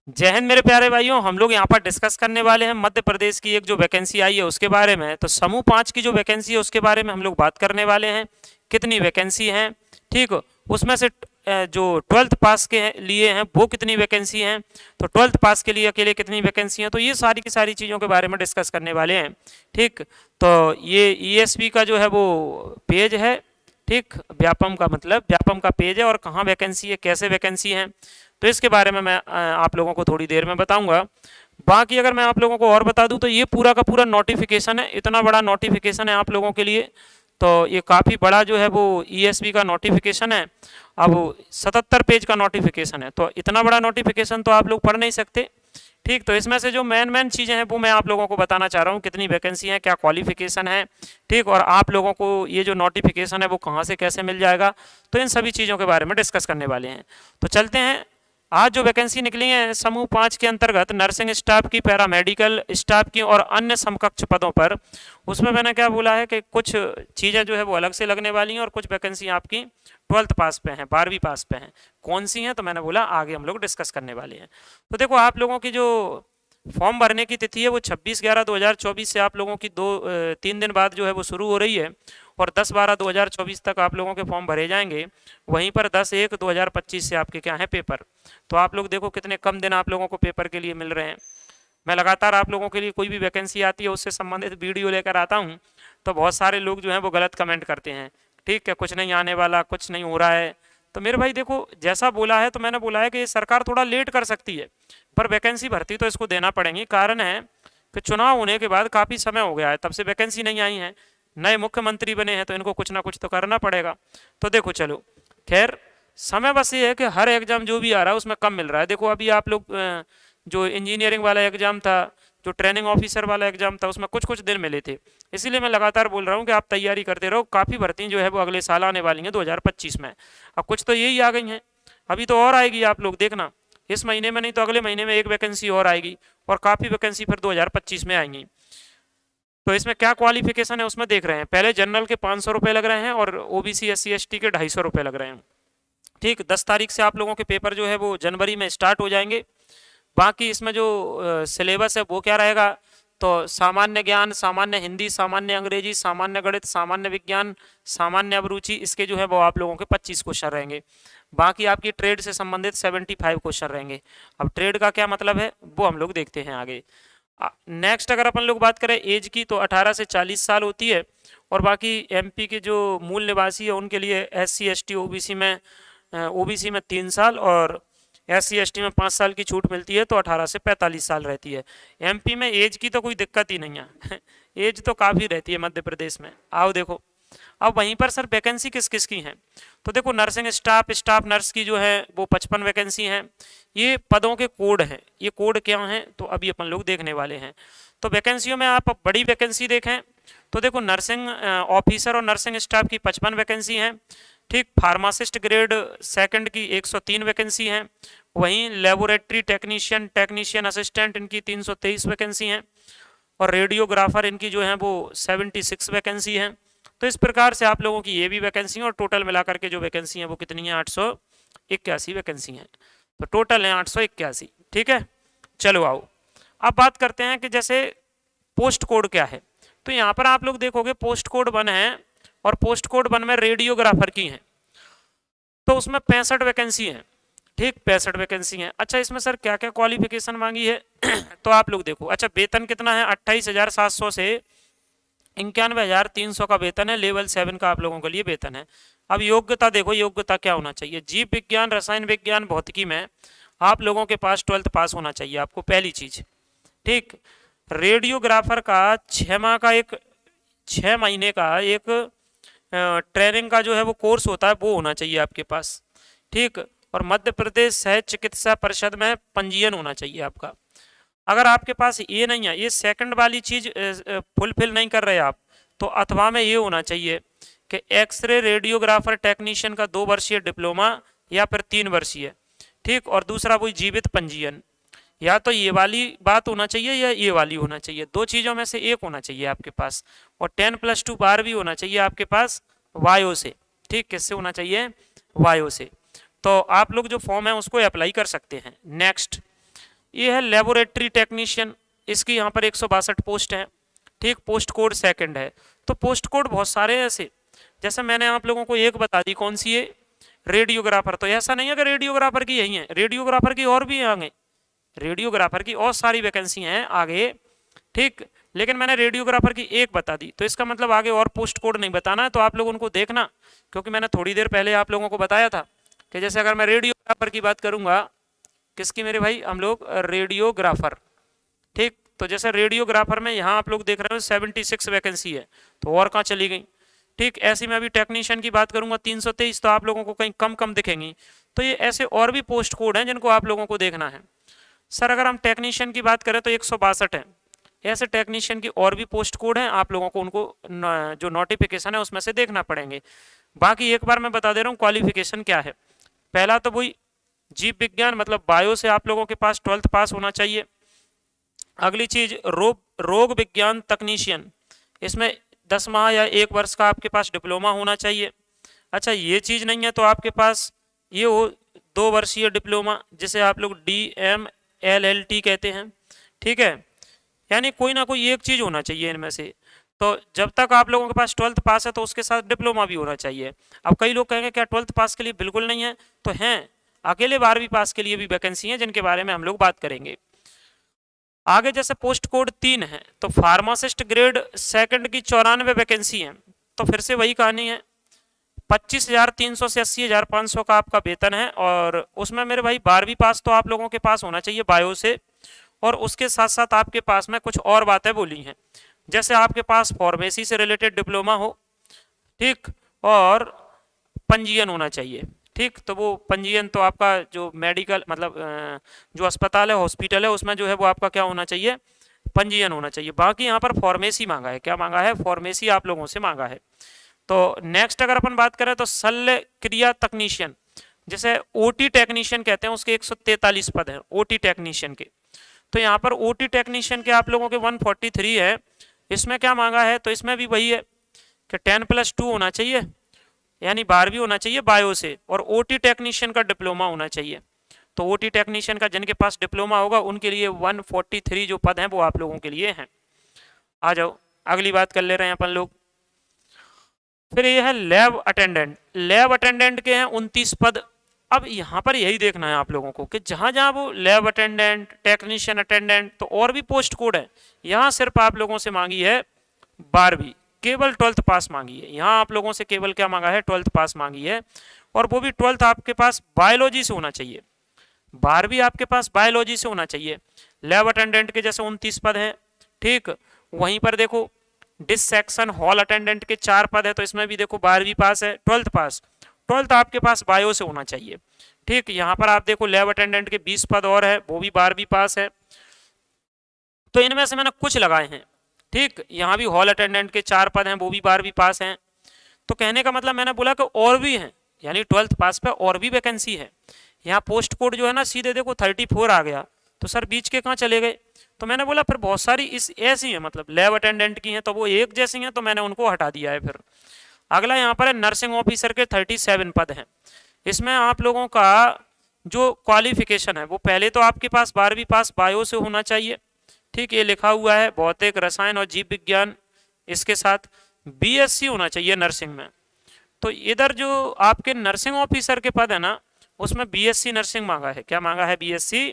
जय हिंद मेरे प्यारे भाइयों, हम लोग यहाँ पर डिस्कस करने वाले हैं मध्य प्रदेश की एक जो वैकेंसी आई है उसके बारे में। तो समूह 5 की जो वैकेंसी है उसके बारे में हम लोग बात करने वाले हैं। कितनी वैकेंसी हैं, ठीक, उसमें से जो 12th पास के लिए हैं वो कितनी वैकेंसी हैं, तो 12th पास के लिए अकेले कितनी वैकेंसी हैं, तो ये सारी की सारी चीज़ों के बारे में डिस्कस करने वाले हैं। ठीक, तो ये ईएसपी का जो है वो पेज है। ठीक, व्यापम का मतलब व्यापम का पेज है और कहाँ वैकेंसी है, कैसे वैकेंसी है, तो इसके बारे में मैं आप लोगों को थोड़ी देर में बताऊंगा। बाकी अगर मैं आप लोगों को और बता दूं तो ये पूरा का पूरा नोटिफिकेशन है, इतना बड़ा नोटिफिकेशन है आप लोगों के लिए। तो ये काफ़ी बड़ा जो है वो ईएसबी का नोटिफिकेशन है। अब 77 पेज का नोटिफिकेशन है, तो इतना बड़ा नोटिफिकेशन तो आप लोग पढ़ नहीं सकते। ठीक, तो इसमें से जो मेन चीज़ें हैं वो मैं आप लोगों को बताना चाह रहा हूँ, कितनी वैकेंसी है, क्या क्वालिफिकेशन है, ठीक, और आप लोगों को ये जो नोटिफिकेशन है वो कहाँ से कैसे मिल जाएगा, तो इन सभी चीज़ों के बारे में डिस्कस करने वाले हैं। तो चलते हैं। आज जो वैकेंसी निकली है समूह 5 के अंतर्गत नर्सिंग स्टाफ की, पैरामेडिकल स्टाफ की और अन्य समकक्ष पदों पर, उसमें मैंने क्या बोला है कि कुछ चीज़ें जो है वो अलग से लगने वाली हैं और कुछ वैकेंसी आपकी 12th पास पे हैं, 12वीं पास पे हैं। कौन सी हैं तो मैंने बोला आगे हम लोग डिस्कस करने वाले हैं। तो देखो, आप लोगों की जो फॉर्म भरने की तिथि है वो 26/11/2024 से आप लोगों की 3 दिन बाद जो है वो शुरू हो रही है और 10/12/2024 तक आप लोगों के फॉर्म भरे जाएंगे। वहीं पर 10/1/2025 से आपके क्या हैं पेपर। तो आप लोग देखो कितने कम दिन आप लोगों को पेपर के लिए मिल रहे हैं। मैं लगातार आप लोगों के लिए कोई भी वैकेंसी आती है उससे संबंधित वीडियो लेकर आता हूँ, तो बहुत सारे लोग जो हैं वो गलत कमेंट करते हैं। ठीक है, कुछ नहीं आने वाला, कुछ नहीं हो रहा है। तो मेरे भाई देखो, जैसा बोला है तो मैंने बोला है कि सरकार थोड़ा लेट कर सकती है, पर वैकेंसी भर्ती तो इसको देना पड़ेगी। कारण है कि चुनाव होने के बाद काफ़ी समय हो गया है, तब से वैकेंसी नहीं आई है। नए मुख्यमंत्री बने हैं तो इनको कुछ ना कुछ तो करना पड़ेगा। तो देखो चलो, खैर, समय बस ये है कि हर एग्जाम जो भी आ रहा है उसमें कम मिल रहा है। देखो अभी आप लोग जो इंजीनियरिंग वाला एग्जाम था, जो ट्रेनिंग ऑफिसर वाला एग्जाम था, उसमें कुछ कुछ दिन मिले थे। इसीलिए मैं लगातार बोल रहा हूँ कि आप तैयारी करते रहो। काफ़ी भर्ती जो है वो अगले साल आने वाली हैं 2025 में। अब कुछ तो यही आ गई हैं, अभी तो और आएगी, आप लोग देखना। इस महीने में नहीं तो अगले महीने में एक वैकेंसी और आएगी और काफ़ी वैकेंसी फिर 2025 में आएंगी। तो इसमें क्या क्वालिफिकेशन है उसमें देख रहे हैं। पहले जनरल के 500 रुपये लग रहे हैं और ओबीसी SC ST के 250 रुपये लग रहे हैं। ठीक, 10 तारीख से आप लोगों के पेपर जो है वो जनवरी में स्टार्ट हो जाएंगे। बाकी इसमें जो सिलेबस है वो क्या रहेगा, तो सामान्य ज्ञान, सामान्य हिंदी, सामान्य अंग्रेजी, सामान्य गणित, सामान्य विज्ञान, सामान्य अभिरुचि, इसके जो है वो आप लोगों के 25 क्वेश्चन रहेंगे। बाकी आपकी ट्रेड से संबंधित 75 क्वेश्चन रहेंगे। अब ट्रेड का क्या मतलब है वो हम लोग देखते हैं आगे। नेक्स्ट अगर अपन लोग बात करें एज की, तो 18 से 40 साल होती है। और बाकी एमपी के जो मूल निवासी है उनके लिए SC ST ओबीसी में 3 साल और SC ST में 5 साल की छूट मिलती है, तो 18 से 45 साल रहती है। एमपी में एज की तो कोई दिक्कत ही नहीं है एज तो काफ़ी रहती है मध्य प्रदेश में। आओ देखो, अब वहीं पर सर वैकेंसी किस किस की हैं, तो देखो नर्सिंग स्टाफ, स्टाफ नर्स की जो है वो 55 वैकेंसी हैं। ये पदों के कोड हैं, ये कोड क्या हैं तो अभी अपन लोग देखने वाले हैं। तो वैकेंसियों में आप बड़ी वैकेंसी देखें तो देखो नर्सिंग ऑफिसर और नर्सिंग स्टाफ की 55 वैकेंसी हैं। ठीक, फार्मासिस्ट ग्रेड सेकंड की 103 वैकेंसी हैं। वहीं लेबोरेटरी टेक्नीशियन, टेक्नीशियन असिस्टेंट, इनकी 323 वैकेंसी हैं। और रेडियोग्राफर इनकी जो है वो 76 वैकेंसी हैं। तो इस प्रकार से आप लोगों की ये भी वैकेंसी है और टोटल मिलाकर के जो वैकेंसी है वो कितनी है, 881 वैकेंसी हैं। तो टोटल है 881। ठीक है, चलो आओ अब बात करते हैं कि जैसे पोस्ट कोड क्या है। तो यहाँ पर आप लोग देखोगे पोस्ट कोड 1 है और पोस्ट कोड 1 में रेडियोग्राफर की है, तो उसमें 65 वैकेंसी है। ठीक, 65 वैकेंसी है। अच्छा, इसमें सर क्या क्या क्वालिफिकेशन मांगी है तो आप लोग देखो। अच्छा, वेतन कितना है, 28,700 से 91,300 का वेतन है। लेवल 7 का आप लोगों के लिए वेतन है। अब योग्यता देखो, योग्यता क्या होना चाहिए। जीव विज्ञान, रसायन विज्ञान, भौतिकी में आप लोगों के पास 12th पास होना चाहिए आपको, पहली चीज। ठीक, रेडियोग्राफर का 6 माह का एक 6 महीने का एक ट्रेनिंग का जो है वो कोर्स होता है, वो होना चाहिए आपके पास। ठीक, और मध्य प्रदेश सहज चिकित्सा परिषद में पंजीयन होना चाहिए आपका। अगर आपके पास ये नहीं है, ये सेकंड वाली चीज फुलफिल नहीं कर रहे आप, तो अथवा में ये होना चाहिए कि एक्सरे रेडियोग्राफर टेक्नीशियन का 2 वर्षीय डिप्लोमा या फिर 3 वर्षीय। ठीक, और दूसरा वही जीवित पंजीयन। या तो ये वाली बात होना चाहिए या ये वाली होना चाहिए, दो चीज़ों में से एक होना चाहिए आपके पास। और 10+2 बार भी होना चाहिए आपके पास वायो से। ठीक, किससे होना चाहिए, वायो से। तो आप लोग जो फॉर्म है उसको अप्लाई कर सकते हैं। नेक्स्ट, ये है लेबोरेटरी टेक्नीशियन, इसकी यहाँ पर 162 पोस्ट है, ठीक। पोस्ट कोड सेकंड है। तो पोस्ट कोड बहुत सारे हैं ऐसे, जैसे मैंने आप लोगों को एक बता दी, कौन सी है, रेडियोग्राफर। तो ऐसा नहीं है कि रेडियोग्राफर की यही है, रेडियोग्राफर की और भी है आगे, रेडियोग्राफर की और सारी वैकेंसी हैं आगे, ठीक। लेकिन मैंने रेडियोग्राफर की एक बता दी, तो इसका मतलब आगे और पोस्ट कोड नहीं बताना है, तो आप लोग उनको देखना, क्योंकि मैंने थोड़ी देर पहले आप लोगों को बताया था कि जैसे अगर मैं रेडियोग्राफर की बात करूंगा, किसकी मेरे भाई, हम लोग रेडियोग्राफर, ठीक। तो जैसे रेडियोग्राफर में यहाँ आप लोग देख रहे हो 76 वैकेंसी है, तो और कहाँ चली गई, ठीक। ऐसे में अभी टेक्नीशियन की बात करूंगा 323, तो आप लोगों को कहीं कम कम दिखेंगी। तो ये ऐसे और भी पोस्ट कोड हैं जिनको आप लोगों को देखना है। सर अगर हम टेक्नीशियन की बात करें तो 162 है, ऐसे टेक्नीशियन की और भी पोस्ट कोड हैं, आप लोगों को उनको जो नोटिफिकेशन है उसमें से देखना पड़ेंगे। बाकी एक बार मैं बता दे रहा हूँ क्वालिफिकेशन क्या है। पहला तो वही जीव विज्ञान मतलब बायो से आप लोगों के पास 12th पास होना चाहिए। अगली चीज रोग विज्ञान तकनीशियन, इसमें 10 माह या 1 वर्ष का आपके पास डिप्लोमा होना चाहिए। अच्छा ये चीज नहीं है तो आपके पास ये हो 2 वर्षीय डिप्लोमा, जिसे आप लोग DMLLT कहते हैं, ठीक है। यानी कोई ना कोई एक चीज होना चाहिए इनमें से। तो जब तक आप लोगों के पास 12th पास है तो उसके साथ डिप्लोमा भी होना चाहिए। अब कई लोग कहेंगे क्या 12th पास के लिए बिल्कुल नहीं है, तो हैं, अकेले 12वीं पास के लिए भी वैकेंसी है, जिनके बारे में हम लोग बात करेंगे आगे। जैसे पोस्ट कोड 3 है, तो फार्मासिस्ट ग्रेड सेकंड की 94 वैकेंसी है। तो फिर से वही कहानी है, 25,300 से 80,500 का आपका वेतन है, और उसमें मेरे भाई 12वीं पास तो आप लोगों के पास होना चाहिए बायो से, और उसके साथ साथ आपके पास में कुछ और बातें बोली हैं, जैसे आपके पास फार्मेसी से रिलेटेड डिप्लोमा हो, ठीक, और पंजीयन होना चाहिए, ठीक। तो वो पंजीयन तो आपका जो मेडिकल मतलब जो अस्पताल है हॉस्पिटल है उसमें जो है वो आपका क्या होना चाहिए, पंजीयन होना चाहिए। बाकी यहाँ पर फार्मेसी मांगा है, क्या मांगा है, फार्मेसी आप लोगों से मांगा है। तो नेक्स्ट अगर अपन बात करें तो शल्य क्रिया तकनीशियन, जैसे ओटी टेक्नीशियन कहते हैं, उसके 143 पद हैं ओटी टेक्नीशियन के। तो यहाँ पर ओटी टेक्नीशियन के आप लोगों के 143 है। इसमें क्या मांगा है, तो इसमें भी वही है कि 10+2 होना चाहिए, यानी 12वीं होना चाहिए बायो से, और ओटी टेक्नीशियन का डिप्लोमा होना चाहिए। तो ओटी टेक्नीशियन का जिनके पास डिप्लोमा होगा उनके लिए 143 जो पद हैं वो आप लोगों के लिए हैं। आ जाओ अगली बात कर ले रहे हैं अपन लोग। फिर ये है लैब अटेंडेंट, लैब अटेंडेंट के हैं 29 पद। अब यहाँ पर यही देखना है आप लोगों को कि जहाँ जहाँ वो लैब अटेंडेंट, टेक्नीशियन अटेंडेंट, तो और भी पोस्ट कोड है, यहाँ सिर्फ आप लोगों से मांगी है 12वीं, केवल 12th पास मांगी है। यहाँ आप लोगों से केवल क्या मांगा है, 12th पास मांगी है, और वो भी 12th आपके पास बायोलॉजी से होना चाहिए, 12वीं आपके पास बायोलॉजी से होना चाहिए। लैब अटेंडेंट के जैसे 29 पद हैं, ठीक। वहीं पर देखो डिसेक्शन हॉल अटेंडेंट के 4 पद है, तो इसमें भी देखो 12वीं पास है, 12th पास, 12th आपके पास बायो से होना चाहिए, ठीक। यहाँ पर आप देखो लैब अटेंडेंट के 20 पद और है, वो भी 12वीं पास है। तो इनमें से मैंने कुछ लगाए हैं, ठीक। यहाँ भी हॉल अटेंडेंट के 4 पद हैं, वो भी 12वीं पास हैं। तो कहने का मतलब मैंने बोला कि और भी हैं, यानी 12th पास पे और भी वैकेंसी है। यहाँ पोस्ट कोड जो है ना सीधे देखो 34 आ गया, तो सर बीच के कहाँ चले गए, तो मैंने बोला फिर बहुत सारी इस ऐसी हैं, मतलब लैब अटेंडेंट की हैं तो वो एक जैसी हैं, तो मैंने उनको हटा दिया है। फिर अगला यहाँ पर है नर्सिंग ऑफिसर के 37 पद हैं। इसमें आप लोगों का जो क्वालिफिकेशन है वो पहले तो आपके पास 12वीं पास बायो से होना चाहिए, ठीक। ये लिखा हुआ है भौतिक रसायन और जीव विज्ञान, इसके साथ BSc होना चाहिए नर्सिंग में। तो इधर जो आपके नर्सिंग ऑफिसर के पद है ना उसमें BSc नर्सिंग मांगा है, क्या मांगा है, BSc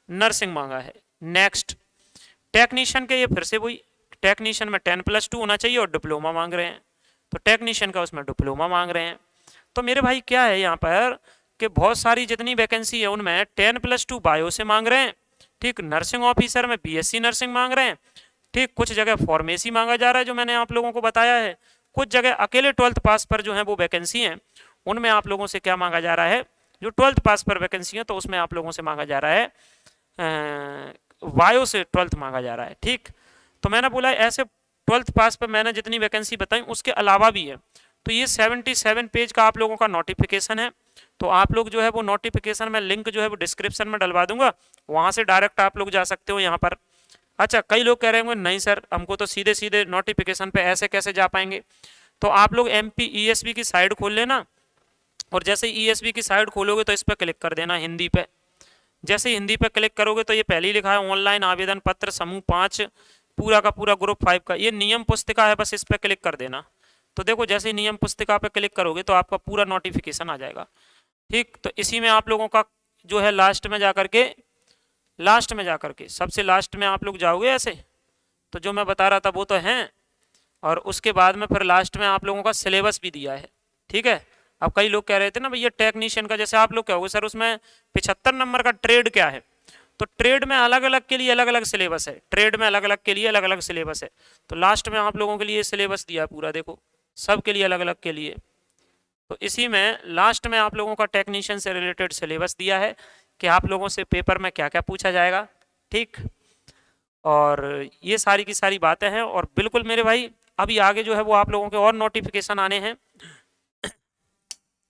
नर्सिंग मांगा है। नेक्स्ट टेक्नीशियन के, ये फिर से वही, टेक्नीशियन में 10+2 होना चाहिए और डिप्लोमा मांग रहे हैं, तो टेक्नीशियन का उसमें डिप्लोमा मांग रहे हैं। तो मेरे भाई क्या है यहाँ पर कि बहुत सारी जितनी वैकेंसी है उनमें 10+2 बायो से मांग रहे हैं, ठीक। नर्सिंग ऑफिसर में BSc नर्सिंग मांग रहे हैं, ठीक। कुछ जगह फार्मेसी मांगा जा रहा है जो मैंने आप लोगों को बताया है, कुछ जगह अकेले 12th पास पर जो है वो वैकेंसी है, उनमें आप लोगों से क्या मांगा जा रहा है, जो 12th पास पर वैकेंसी है तो उसमें आप लोगों से मांगा जा रहा है बायो से 12th मांगा जा रहा है, ठीक। तो मैंने बोला ऐसे 12th पास पर मैंने जितनी वैकेंसी बताई उसके अलावा भी है। तो ये 77 पेज का आप लोगों का नोटिफिकेशन है, तो आप लोग जो है वो नोटिफिकेशन में लिंक जो है वो डिस्क्रिप्शन में डलवा दूंगा, वहाँ से डायरेक्ट आप लोग जा सकते हो यहाँ पर। अच्छा कई लोग कह रहे होंगे नहीं सर हमको तो सीधे सीधे नोटिफिकेशन पे ऐसे कैसे जा पाएंगे, तो आप लोग MP ESB की साइड खोल लेना, और जैसे ESB की साइड खोलोगे तो इस पर क्लिक कर देना हिंदी पे, जैसे ही हिंदी पे क्लिक करोगे तो ये पहले ही लिखा है ऑनलाइन आवेदन पत्र समूह 5 पूरा का पूरा ग्रुप 5 का, ये नियम पुस्तिका है, बस इस पे क्लिक कर देना। तो देखो जैसे ही नियम पुस्तिका पे क्लिक करोगे तो आपका पूरा नोटिफिकेशन आ जाएगा। ठीक, तो इसी में आप लोगों का जो है लास्ट में जाकर के सबसे लास्ट में आप लोग जाओगे ऐसे, तो जो मैं बता रहा था वो तो है, और उसके बाद में फिर लास्ट में आप लोगों का सिलेबस भी दिया है। ठीक है, अब कई लोग कह रहे थे ना भैया टेक्नीशियन का, जैसे आप लोग कहोगे सर उसमें 75 नंबर का ट्रेड क्या है, तो ट्रेड में अलग अलग के लिए अलग अलग सिलेबस है, ट्रेड में अलग अलग के लिए अलग अलग सिलेबस है। तो लास्ट में आप लोगों के लिए सिलेबस दिया है पूरा, देखो सब के लिए अलग अलग के लिए। तो इसी में लास्ट में आप लोगों का टेक्नीशियन से रिलेटेड सिलेबस दिया है कि आप लोगों से पेपर में क्या क्या पूछा जाएगा। ठीक, और ये सारी की सारी बातें हैं। और बिल्कुल मेरे भाई अभी आगे जो है वो आप लोगों के और नोटिफिकेशन आने हैं।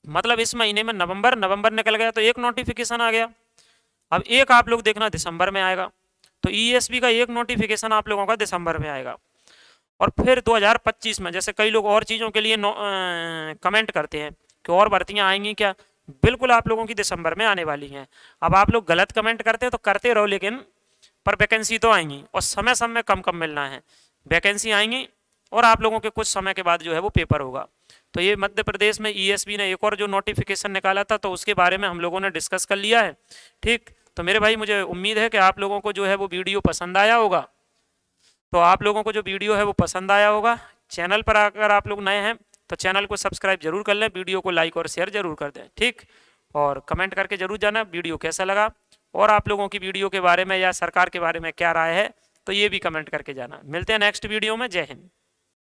मतलब इस महीने में नवंबर निकल गया तो एक नोटिफिकेशन आ गया, अब एक आप लोग देखना दिसंबर में आएगा। तो ईएसबी का एक नोटिफिकेशन आप लोगों का दिसंबर में आएगा। और फिर 2025 में, जैसे कई लोग और चीज़ों के लिए कमेंट करते हैं कि और भर्तियां आएंगी क्या, बिल्कुल आप लोगों की दिसंबर में आने वाली हैं। अब आप लोग गलत कमेंट करते हैं तो करते रहो, लेकिन पर वैकेंसी तो आएंगी, और समय समय कम कम मिलना है। वैकेंसी आएंगी और आप लोगों के कुछ समय के बाद जो है वो पेपर होगा। तो ये मध्य प्रदेश में ईएसबी ने एक और जो नोटिफिकेशन निकाला था, तो उसके बारे में हम लोगों ने डिस्कस कर लिया है। ठीक, तो मेरे भाई मुझे उम्मीद है कि आप लोगों को जो है वो वीडियो पसंद आया होगा। तो आप लोगों को जो वीडियो है वो पसंद आया होगा। चैनल पर अगर आप लोग नए हैं तो चैनल को सब्सक्राइब जरूर कर लें, वीडियो को लाइक और शेयर जरूर कर दें। ठीक, और कमेंट करके जरूर जाना वीडियो कैसा लगा, और आप लोगों की वीडियो के बारे में या सरकार के बारे में क्या राय है, तो ये भी कमेंट करके जाना। मिलते हैं नेक्स्ट वीडियो में। जय हिंद।